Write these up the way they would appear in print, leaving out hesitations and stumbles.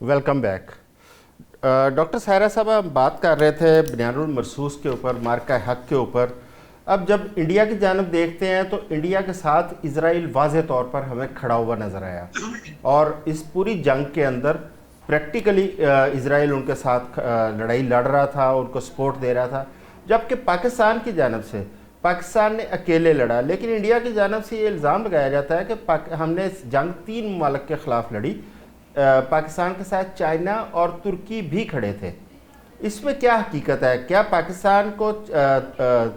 Welcome back. Doctor Saira साहब, हम बात कर रहे थे बुनियानुल मरसूस के ऊपर, मार्का हक के ऊपर। अब जब इंडिया की जानब देखते हैं तो इंडिया के साथ इजराइल वाज़े तौर पर हमें खड़ा हुआ नज़र आया, और इस पूरी जंग के अंदर प्रैक्टिकली इजराइल उनके साथ लड़ाई लड़ रहा था, उनको सपोर्ट दे रहा था। जबकि पाकिस्तान की जानब से पाकिस्तान ने अकेले लड़ा, लेकिन इंडिया की जानब से ये इल्ज़ाम लगाया जाता है कि हमने जंग 3 ममालिक के ख़िलाफ़ लड़ी। पाकिस्तान के साथ चाइना और तुर्की भी खड़े थे। इसमें क्या हकीकत है? क्या पाकिस्तान को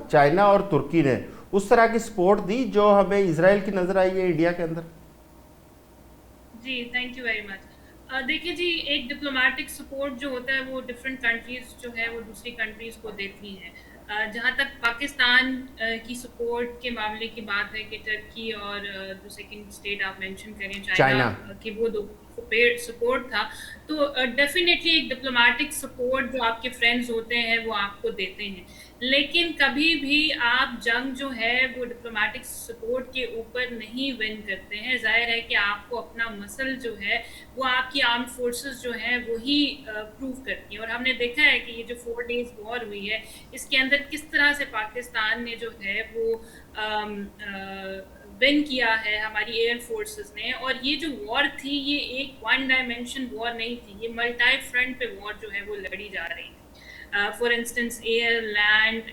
चाइना और तुर्की ने उस तरह की सपोर्ट दी जो हमें इजराइल की नज़र आई है इंडिया के अंदर? जी, थैंक यू वेरी मच। देखिए जी, एक डिप्लोमेटिक सपोर्ट जो होता है वो डिफरेंट कंट्रीज़ जो है वो दूसरी कंट्रीज़ को देती हैं। जहाँ तक पाकिस्तान की सपोर्ट के मामले की बात है कि टर्की और जो सेकंड स्टेट आप मेंशन करें चाइना चाइना। कि वो दो सपोर्ट था, तो डेफिनेटली एक डिप्लोमेटिक सपोर्ट जो आपके फ्रेंड्स होते हैं वो आपको देते हैं। लेकिन कभी भी आप जंग जो है वो डिप्लोमेटिक सपोर्ट के ऊपर नहीं विन करते हैं। ज़ाहिर है कि आपको अपना मसल जो है वो आपकी आर्म फोर्सेस जो हैं वही प्रूव करती हैं, और हमने देखा है कि ये जो 4 डेज़ वॉर हुई है इसके अंदर किस तरह से पाकिस्तान ने जो है वो विन किया है, हमारी एयर फोर्सेस ने। और ये जो वॉर थी ये एक वन डायमेंशन वॉर नहीं थी, ये मल्टी फ्रंट पे वॉर जो है वो लड़ी जा रही थी। For instance air, land,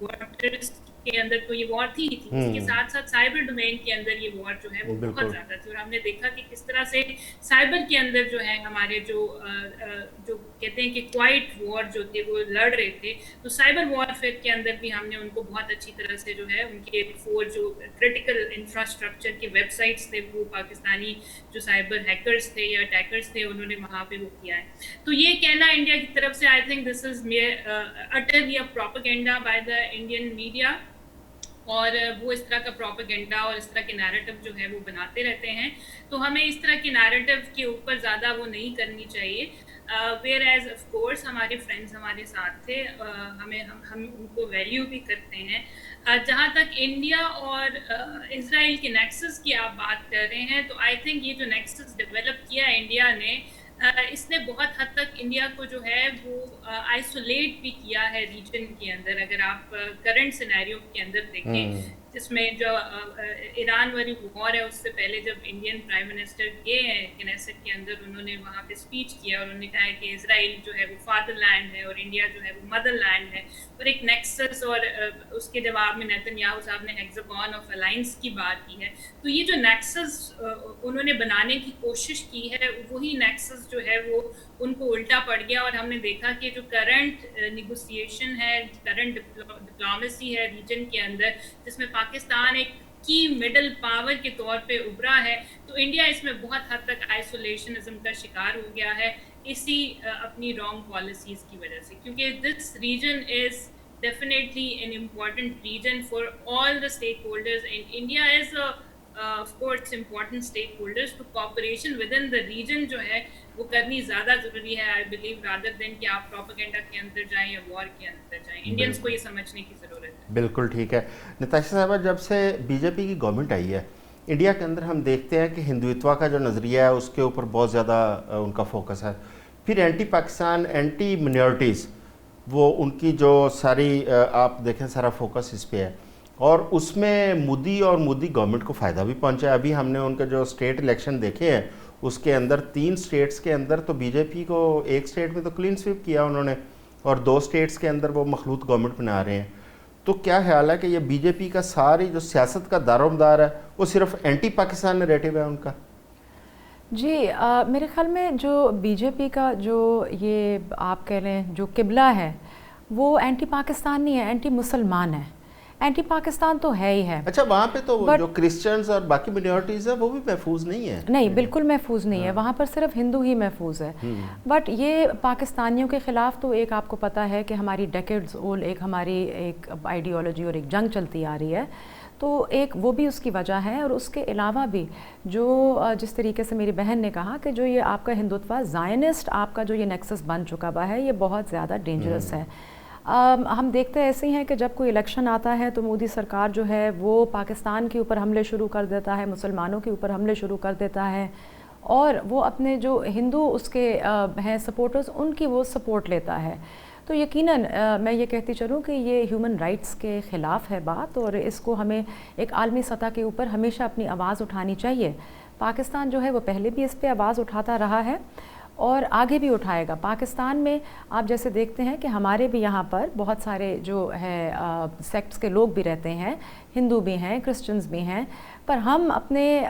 waters के अंदर तो ये वॉर थी। इसके साथ साथ साइबर डोमेन के अंदर ये वॉर जो है वो बहुत बिल्कुल। ज़्यादा थी, और हमने देखा कि किस तरह से साइबर के अंदर जो है हमारे जो कहते हैं कि क्वाइट वॉर जो थे वो लड़ रहे थे, तो साइबर वॉरफेयर के अंदर भी हमने उनको बहुत अच्छी तरह से जो है उनके 4 जो क्रिटिकल इंफ्रास्ट्रक्चर के वेबसाइट्स थे वो पाकिस्तानी जो साइबर हैकर्स थे या अटैकर्स थे उन्होंने वहाँ पे वो किया है। तो ये कहना इंडिया की तरफ से, I think this is utterly a propaganda by the Indian media, और वो इस तरह का प्रोपेगेंडा और इस तरह के नैरेटिव जो है वो बनाते रहते हैं। तो हमें इस तरह के नैरेटिव के ऊपर ज़्यादा वो नहीं करनी चाहिए। वेयर एज ऑफ कोर्स हमारे फ्रेंड्स हमारे साथ थे, हम उनको वैल्यू भी करते हैं। जहाँ तक इंडिया और इजराइल के नेक्सस की आप बात कर रहे हैं, तो आई थिंक ये जो नेक्सस डेवलप किया इंडिया ने, इसने बहुत हद तक इंडिया को जो है वो आइसोलेट भी किया है रीजन के अंदर। अगर आप करंट सिनेरियो के अंदर देखें, जिसमें जो ईरान वाली वॉर है उससे पहले जब इंडियन प्राइम मिनिस्टर गए हैं कनेसेट के अंदर, उन्होंने वहाँ पे स्पीच किया और उन्होंने कहा है कि इजराइल जो है वो फादरलैंड है और इंडिया जो है वो मदरलैंड है, और एक नेक्सस, और उसके जवाब में नेतन्याहू साहब ने हेक्सागन ऑफ अलायंस की बात की है। तो ये जो नेक्सस उन्होंने बनाने की कोशिश की है वही नेक्सस जो है वो उनको उल्टा पड़ गया, और हमने देखा कि जो करंट निगोसिएशन है, करंट डिप्लोमेसी है रीजन के अंदर, जिसमें पाकिस्तान एक की मिडल पावर के तौर पे उभरा है, तो इंडिया इसमें बहुत हद तक आइसोलेशनिज्म का शिकार हो गया है इसी अपनी रॉन्ग पॉलिसीज की वजह से। क्योंकि this reason is definitely an important region for all the stakeholders, and India is of course important stakeholders, तो cooperation within the region जो है वो करनी ज़्यादा ज़रूरी है, I believe, rather than कि आप प्रोपेगेंडा के अंदर जाएं या वॉर के अंदर जाएं। इंडियंस को ये समझने की ज़रूरत है। बिल्कुल ठीक है। नताशा साहबा, जब से बीजेपी की गवर्नमेंट आई है इंडिया के अंदर, हम देखते हैं कि हिंदुत्व का जो नज़रिया है उसके ऊपर बहुत ज़्यादा उनका फोकस है। फिर एंटी पाकिस्तान, एंटी मिनॉरिटीज़, वो उनकी जो सारी आप देखें सारा फोकस इस पे है, और उसमें मोदी और मोदी गवर्नमेंट को फ़ायदा भी पहुंचा है। अभी हमने उनके जो स्टेट इलेक्शन देखे हैं उसके अंदर 3 स्टेट्स के अंदर तो बीजेपी को, एक स्टेट में तो क्लीन स्वीप किया उन्होंने, और 2 स्टेट्स के अंदर वो मखलूत गवर्नमेंट बना रहे हैं। तो क्या ख्याल है कि ये बीजेपी का सारी जो सियासत का दारोमदार है वो सिर्फ एंटी पाकिस्तान नैरेटिव है उनका? जी, मेरे ख़्याल में जो बीजेपी का जो ये आप कह लें जो किबला है वो एंटी पाकिस्तान नहीं है, एंटी मुसलमान है। एंटी पाकिस्तान तो है ही है। अच्छा, वहाँ पे तो जो क्रिश्चियंस और बाकी मिनॉरिटीज़ है वो भी महफूज नहीं है? नहीं, बिल्कुल महफूज नहीं है, वहाँ पर सिर्फ हिंदू ही महफूज है। बट ये पाकिस्तानियों के ख़िलाफ़ तो एक आपको पता है कि हमारी डेकेड्स ओल्ड एक हमारी एक आइडियोलॉजी और एक जंग चलती आ रही है, तो एक वो भी उसकी वजह है। और उसके अलावा भी जो जिस तरीके से मेरी बहन ने कहा कि जो ये आपका हिंदुत्व ज़ायनिस्ट आपका जो ये नेक्सस बन चुका हुआ है, ये बहुत ज़्यादा डेंजरस है। हम देखते ऐसे ही हैं कि जब कोई इलेक्शन आता है तो मोदी सरकार जो है वो पाकिस्तान के ऊपर हमले शुरू कर देता है, मुसलमानों के ऊपर हमले शुरू कर देता है, اور وہ اپنے جو ہندو اس کے ہیں سپورٹرز ان کی وہ سپورٹ لیتا ہے. تو یقیناً میں یہ کہتی چلوں کہ یہ ہیومن رائٹس کے خلاف ہے بات، اور اس کو ہمیں ایک عالمی سطح کے اوپر ہمیشہ اپنی آواز اٹھانی چاہیے. پاکستان جو ہے وہ پہلے بھی اس پہ آواز اٹھاتا رہا ہے اور آگے بھی اٹھائے گا. پاکستان میں آپ جیسے دیکھتے ہیں کہ ہمارے بھی یہاں پر بہت سارے جو ہے سیکٹس کے لوگ بھی رہتے ہیں، ہندو بھی ہیں، کرسچنز بھی ہیں، پر ہم اپنے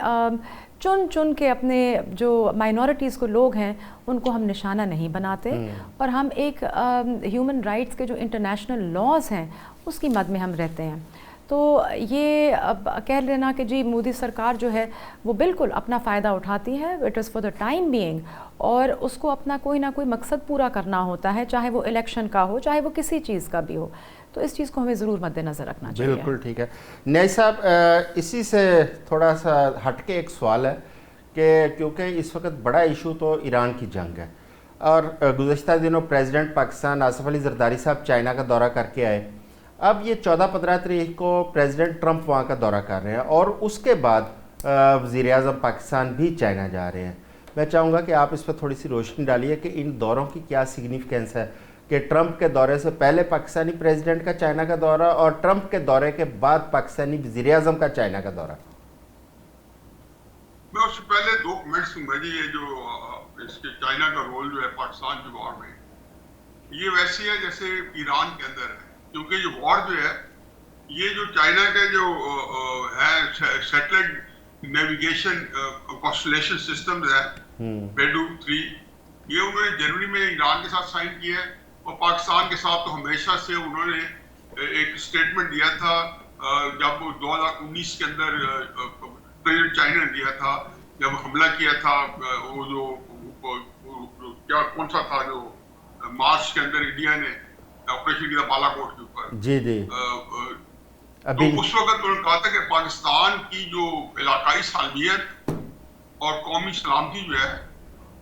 چن کے اپنے جو مائنورٹیز کو لوگ ہیں ان کو ہم نشانہ نہیں بناتے، اور ہم ایک ہیومن رائٹس کے جو انٹرنیشنل لاز ہیں اس کی مد میں ہم رہتے ہیں. تو یہ اب کہہ لینا کہ جی مودی سرکار جو ہے وہ بالکل اپنا فائدہ اٹھاتی ہے، it is for the time being, اور اس کو اپنا کوئی نہ کوئی مقصد پورا کرنا ہوتا ہے، چاہے وہ الیکشن کا ہو، چاہے وہ کسی چیز کا بھی ہو. تو اس چیز کو ہمیں ضرور مد نظر رکھنا چاہیے. بالکل ٹھیک ہے. نیازی صاحب، اسی سے تھوڑا سا ہٹ کے ایک سوال ہے کہ کیونکہ اس وقت بڑا ایشو تو ایران کی جنگ ہے، اور گزشتہ دنوں پریزیڈنٹ پاکستان آصف علی زرداری صاحب چائنا کا دورہ کر کے آئے. اب یہ 14-15 تاریخ کو پریزیڈنٹ ٹرمپ وہاں کا دورہ کر رہے ہیں، اور اس کے بعد وزیر اعظم پاکستان بھی چائنا جا رہے ہیں. میں چاہوں گا کہ آپ اس پر تھوڑی سی روشنی ڈالیے کہ ان دوروں کی کیا سگنیفیکینس ہے، کہ ٹرمپ کے دورے سے پہلے پاکستانی پریزیڈنٹ کا چائنا کا دورہ اور ٹرمپ کے دورے کے بعد پاکستانی وزیر اعظم کا چائنا کا دورہ. میں اس سے پہلے 2 کمنٹس دوں گا. جی یہ جو اس کے چائنا کا رول جو ہے پاکستان کے وار میں، یہ ویسی ہے جیسے ایران کے اندر ہے، کیونکہ یہ وار جو ہے، یہ جو چائنا کے جو ہے سیٹلائٹ نیویگیشن کانسٹلیشن سسٹمز ہے بیڈو 3، یہ انہوں نے جنوری میں ایران کے ساتھ سائن کیا ہے، اور پاکستان کے ساتھ تو ہمیشہ سے انہوں نے ایک سٹیٹمنٹ دیا تھا جب 2019 کے اندر پریزیڈنٹ چائنا نے دیا تھا، جب حملہ کیا تھا وہ جو کیا کون سا تھا جو مارچ کے اندر انڈیا نے آپریشن کیا بالا کوٹ کے اوپر. جی جی. تو اس وقت انہوں نے کہا تھا کہ پاکستان کی جو علاقائی سالمیت اور قومی سلامتی جو ہے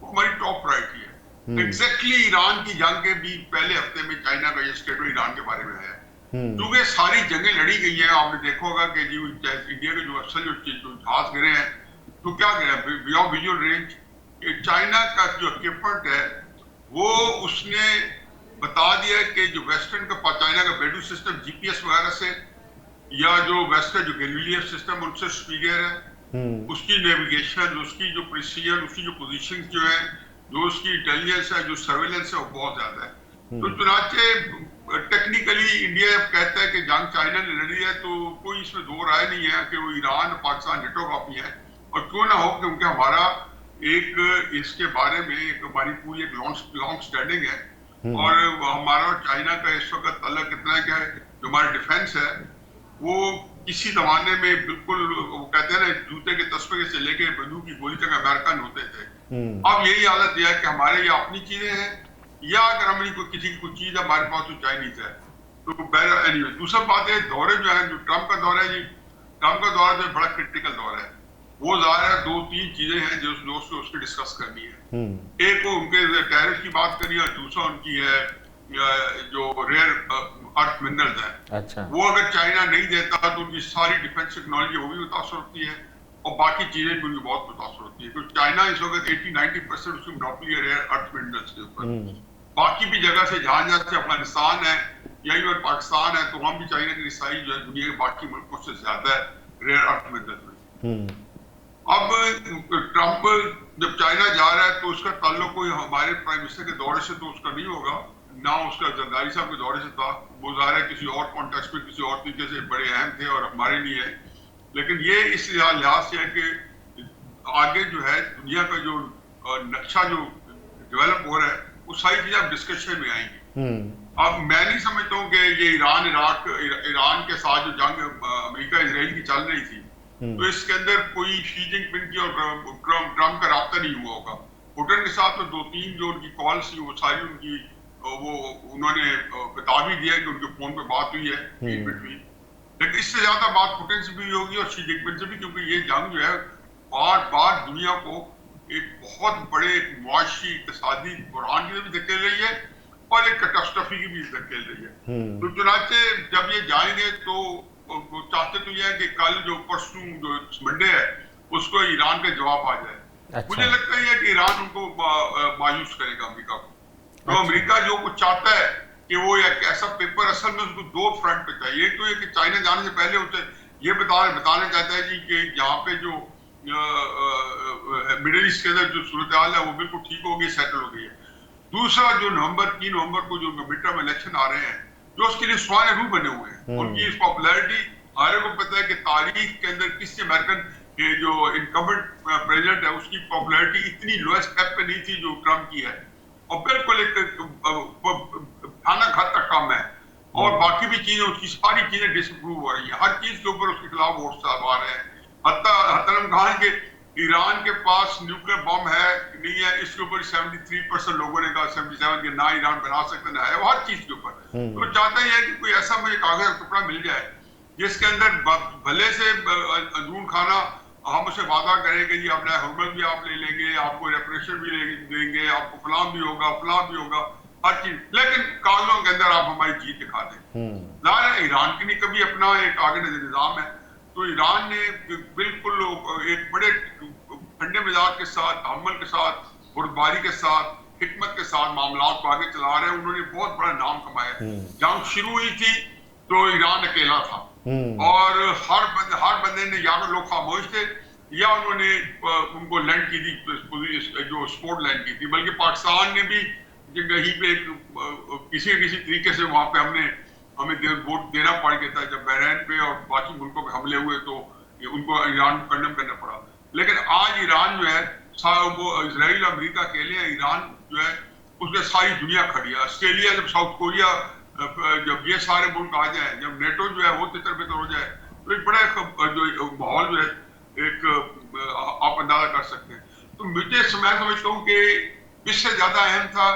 وہ ہماری ٹاپ پرائرٹی ہے. ایگزیکٹلی ایران کی جنگ کے بھی پہلے ہفتے میں چائنا کا یہ اسٹیٹمنٹ ایران کے بارے میں ہے. کیونکہ ساری جنگیں لڑی گئی ہیں، آپ نے دیکھا ہوگا کہ جو انڈیا کے جو اصل جو جہاز گرے ہیں تو کیا گرے بیونڈ ویژول رینج، چائنا کا جو اکوپمنٹ ہے وہ اس نے بتا دیا کہ جو ویسٹرن کا چائنا کا بیڈو سسٹم جی پی ایس وغیرہ سے، یا جو ویسٹرن جو گیلیلیو سسٹم ان سے سپیریئر ہے، اس کی نیویگیشن، اس کی جو پریسیجن، اس کی جو پوزیشن جو ہے، جو اس کی انٹیلیجنس ہے، جو سرویلنس ہے، وہ بہت زیادہ ہے. تو چنانچہ ٹیکنیکلی انڈیا جب کہتا ہے کہ جنگ چائنا نے لڑی ہے تو کوئی اس میں دو رائے نہیں ہے کہ وہ ایران اور پاکستان ڈٹو کاپی ہے. اور کیوں نہ ہو، کیونکہ ہمارا ایک اس کے بارے میں ایک ہماری پوری ایک لانگ سٹینڈنگ ہے، اور ہمارا چائنا کا اس وقت تعلق اتنا ہے کہ جو ہمارا ڈیفینس ہے وہ کسی زمانے میں بالکل وہ کہتے ہیں نا جوتے کے تسمے سے لے کے بندوق کی گولی تک امریکن ہوتے تھے. اب یہی حالت یہ ہے کہ ہمارے یہ اپنی چیزیں ہیں، یا اگر ہماری کسی کی کوئی چیز ہمارے پاس تو چائنیز ہے. تو دوسرا بات ہے دورے جو ہے، جو ٹرمپ کا دورہ ہے، جی ٹرمپ کا دورہ جو بڑا کرٹیکل دورہ ہے. وہ ظاہر ہے 2-3 چیزیں ہیں جو اس کی ڈسکس کرنی ہے. ایک وہ ان کے ٹیرف کی بات کرنی ہے، اور دوسرا ان کی ہے جو ریئر ارتھ منرلز ہیں. وہ اگر چائنا نہیں دیتا تو ان کی ساری ڈیفینس ٹیکنالوجی وہ بھی متاثر ہوتی ہے، اور باقی چیزیں بھی ان کی بہت متاثر ہوتی ہیں. کیونکہ چائنا اس وقت 80-90% اس کی مونوپولی ہے ریئر ارتھ منرلز کے اوپر. باقی بھی جگہ سے جہاں جہاں سے افغانستان ہے یا ایون پاکستان ہے تو وہاں بھی چائنا کی رسائی جو ہے دنیا کے باقی ملکوں سے زیادہ ہے ریئر ارتھ منرلز میں. اب ٹرمپ جب چائنا جا رہا ہے تو اس کا تعلق کوئی ہمارے پرائم منسٹر کے دورے سے تو اس کا نہیں ہوگا، نہ اس کا زرداری صاحب کے دورے سے تھا. وہ ظاہر ہے کسی اور کانٹیکسٹ میں کسی اور طریقے سے بڑے اہم تھے اور ہمارے لیے ہے. لیکن یہ اس لحاظ سے ہے کہ آگے جو ہے دنیا کا جو نقشہ جو ڈیولپ ہو رہا ہے وہ ساری چیزیں اب ڈسکشن میں آئیں گی. اب میں نہیں سمجھتا ہوں کہ یہ ایران کے ساتھ جو جنگ امریکہ اسرائیل کی چل رہی تھی تو اس کے اندر کوئی شی جن پنگ کی اور ٹرمپ کا رابطہ نہیں ہوا ہوگا. پوٹن کے ساتھ تو 2-3 جو ان کی کالس تھی وہ ساری ان کی وہ انہوں نے بتا بھی دیا کہ ان کے فون پہ بات ہوئی ہے ان بٹوین. لیکن اس سے زیادہ بات پوٹن سے بھی ہوگی اور شی جن پنگ سے بھی، کیونکہ یہ جنگ جو ہے بار بار دنیا کو ایک بہت بڑے معاشی اقتصادی بحران کی بھی دھکیل رہی ہے اور ایک کیٹاسٹرافی کی بھی دھکیل رہی ہے. تو چنانچہ جب یہ جائیں گے تو چاہتے تو یہ ہے کہ کل جو پرسوں جو منڈے ہے اس کو ایران کا جواب آ جائے. मुझे लगता है कि ईरान उनको मायूस करेगा अमेरिका को। तो अमेरिका जो कुछ चाहता है कि वो एक ऐसा पेपर, असल में उसको दो फ्रंट पे चाहिए। एक तो ये कि चाइना जाने से पहले उसे ये बताना चाहता है जी कि यहाँ पे जो मिडिल ईस्ट के अंदर जो सूरत हाल है वो बिल्कुल ठीक हो गई, सेटल हो गई है। दूसरा जो 3 नवंबर को जो मिड टर्म इलेक्शन आ रहे हैं, जो उसके लिए सवाल रू बने हुए हैं, उनकी पॉपुलैरिटी हर को पता है कि तारीख के अंदर किसी अमेरिकन के जो इनकम्बेंट प्रेसिडेंट है उसकी पॉपुलैरिटी इतनी लोएस्ट स्टेप पे नहीं थी जो ट्रम्प की है, और बिल्कुल एक भयानक हद तक कम है। और बाकी भी चीजें, उसकी सारी चीजें डिसअप्रूव हो रही है, हर चीज के ऊपर उसके खिलाफ वोट्स आ रहे हैं। हम कहा कि ईरान के पास न्यूक्लियर बम है नहीं है, इसके ऊपर 73% लोगों ने कहा, 77 के ना ईरान बना सकते ना है, वो हर चीज के ऊपर। तो चाहता ही है कि कोई ऐसा मुझे कागज का टुकड़ा मिल जाए जिसके अंदर भले से अंदरून खाना हम उसे वादा करें कि जी अपना हुर्मत भी आप ले लेंगे, आपको रेपरेशन भी देंगे, आपको फलाम भी होगा, फलाम भी होगा, हर चीज, लेकिन कागजों के अंदर आप हमारी जीत दिखा दें। जाहिर है ईरान की नहीं कभी अपना एक आगे निजाम है, तो ईरान ने बिल्कुल एक बड़े ठंडे मिजाज के साथ, अमल के साथ, बुर्दबारी के साथ, हिकमत के साथ मामला को आगे चला रहे हैं। उन्होंने बहुत बड़ा नाम कमाया। जंग शुरू हुई थी तो ईरान अकेला था, और हर बंदे ने या तो लोग खामोश थे या उन्होंने उनको लैंड की थी, जो स्पोर्ट लैंड की थी। बल्कि पाकिस्तान ने भी कहीं पे किसी तरीके से वहां पे हमें वोट देना पड़ गया था जब बहरीन पे और बाकी मुल्कों पे हमले हुए, तो उनको ईरान को कंडेम करना पड़ा। लेकिन आज ईरान जो है वो इजराइल और अमेरिका अकेले हैं, ईरान जो है उसमें सारी दुनिया खड़ी है। ऑस्ट्रेलिया, जब साउथ कोरिया, जब ये सारे मुल्क आ जाए, जब नेटो जो है वो तितर बितर हो जाए, तो एक बड़ा जो माहौल जो है एक आप अंदाजा कर सकते हैं। तो मैं समझता हूँ कि इससे ज्यादा अहम था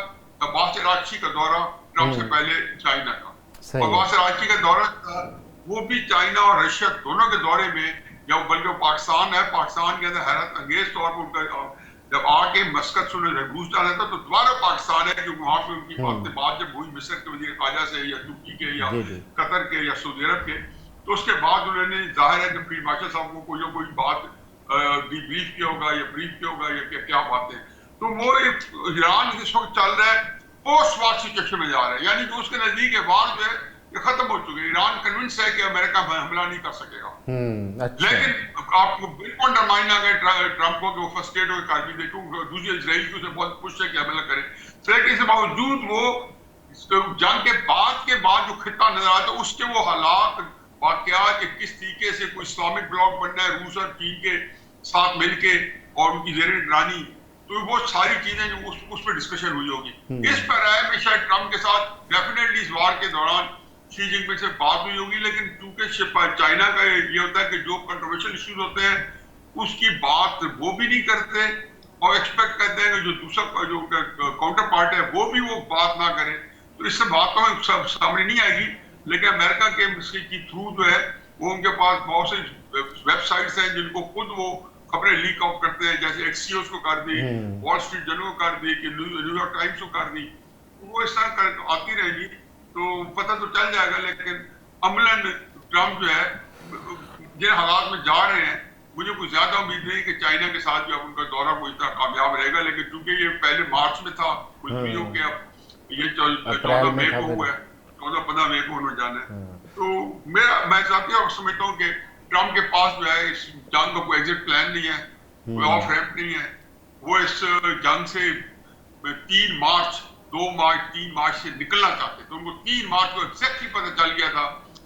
अब्बास अरागची का दौरा ट्रम्प से पहले चाइना का। अब्बास अरागची का दौरा था, वो भी चाइना और रशिया दोनों के दौरे में, जब बल्कि पाकिस्तान है, पाकिस्तान के अंदर हैरत अंगेज तौर पर उनका जब आके मस्कत से घूस डाला था, तो दोबारा पाकिस्तान है कि वहां पे उनकी बात जब हुई मिस्र के वजीर खाजा से या तुर्की के या कतर के या सऊदी अरब के, तो उसके बाद उन्होंने जाहिर है कि फील्ड मार्शल साहब को कोई ना कोई बात डीब्रीफ किया होगा या ब्रीफ किया होगा या क्या बातें। तो वो एक ईरान इस वक्त चल रहा है पोस्ट वार सिचुएशन में जा रहा है, यानी कि उसके नजदीक वार जो है ये खत्म हो चुके। ईरान कन्विंस है कि अमेरिका हमला नहीं कर सकेगा। अच्छा। लेकिन आपको बिल्कुल अंडरमाइन ना करें ट्रम्प को कि वो फर्स्ट स्टेट हो कर भी दे, दूसरी इजराइल की उसे बहुत खुश है कि हमला करे। लेकिन इसके बावजूद वो जंग के बाद जो खिता नजर आता है उसके वो हालात वाकयात कि किस तरीके से कोई इस्लामिक ब्लॉक बनना है रूस और चीन के साथ मिलके और उनकी जेर निगरानी, तो वो सारी चीजें जो उस पर डिस्कशन हुई होगी। इस पर राय में शायद ट्रम्प के साथ डेफिनेटली इस वार के दौरान शी जिनपिंग से बात हुई होगी, लेकिन चूंकि चाइना का ये होता है कि जो कंट्रोवर्शियल इश्यूज होते हैं उसकी बात वो भी नहीं करते और एक्सपेक्ट करते हैं कि जो दूसरा जो काउंटर पार्ट है वो भी वो बात ना करे। तो इससे बात तो सामने नहीं आएगी, लेकिन अमेरिका के थ्रू जो है वो उनके पास बहुत से वेबसाइट्स हैं जिनको खुद वो खबरें लीक आउट करते हैं, जैसे एक्सियोस को कर दी, वॉल स्ट्रीट जर्नल को कर दी, कि न्यूयॉर्क टाइम्स को कर दी। वो इस तरह कर आती रहेगी तो पता तो चल जाएगा। लेकिन अमलन ट्रम्प जो है जिन हालात में जा रहे हैं, मुझे कुछ ज्यादा उम्मीद नहीं कि चाइना के साथ जो उनका दौरा कोई इतना कामयाब रहेगा। लेकिन चूंकि ये पहले मार्च में था, कुछ भी हो गया, ये 14 मई को हुआ है, 14-15 मई को उन्होंने जाना है। तो मैं चाहती हूँ समझता हूँ कि ट्रम्प के पास जो है इस जंग का कोई एग्जिट प्लान नहीं है, कोई ऑफ रैंप नहीं है। वो इस जंग से 3 मार्च 3 मार्च से निकलना चाहते। तो उनको 3 मार्च को एग्जैक्टली पता चल गया था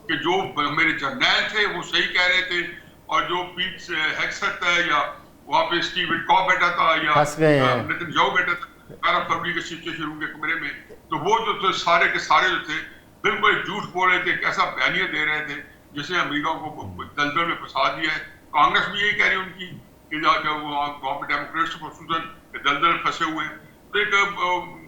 कि जो मेरे जर्नैल थे वो सही कह रहे थे, और जो पीट हेक्सट है या वहाँ पे स्टीव विटकॉफ बैठा था या नेतन्याहू बैठा था 11 फरवरी के सिचुएशन रूम के कमरे में, तो वो जो थे सारे के सारे जो थे बिल्कुल झूठ बोल रहे थे, कैसा बयानिया दे रहे थे जिसने अमेरिका को दलदल में फंसा दिया है। कांग्रेस भी यही कह रही है उनकी कि वहाँ पे डेमोक्रेट्स दलदल में फंसे हुए हैं। तो एक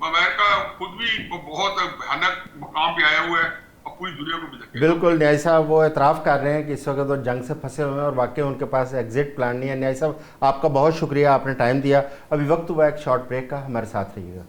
अमेरिका खुद भी बहुत भयानक मकाम पे आया हुआ है और पूरी दुनिया को भी देखे। बिल्कुल, न्याय साहब वो एतराफ़ कर रहे हैं कि इस वक्त वो जंग से फंसे हुए हैं और वाकई उनके पास एग्जिट प्लान नहीं है। न्याय साहब आपका बहुत शुक्रिया, आपने टाइम दिया। अभी वक्त हुआ एक शॉर्ट ब्रेक का, हमारे साथ रहिएगा।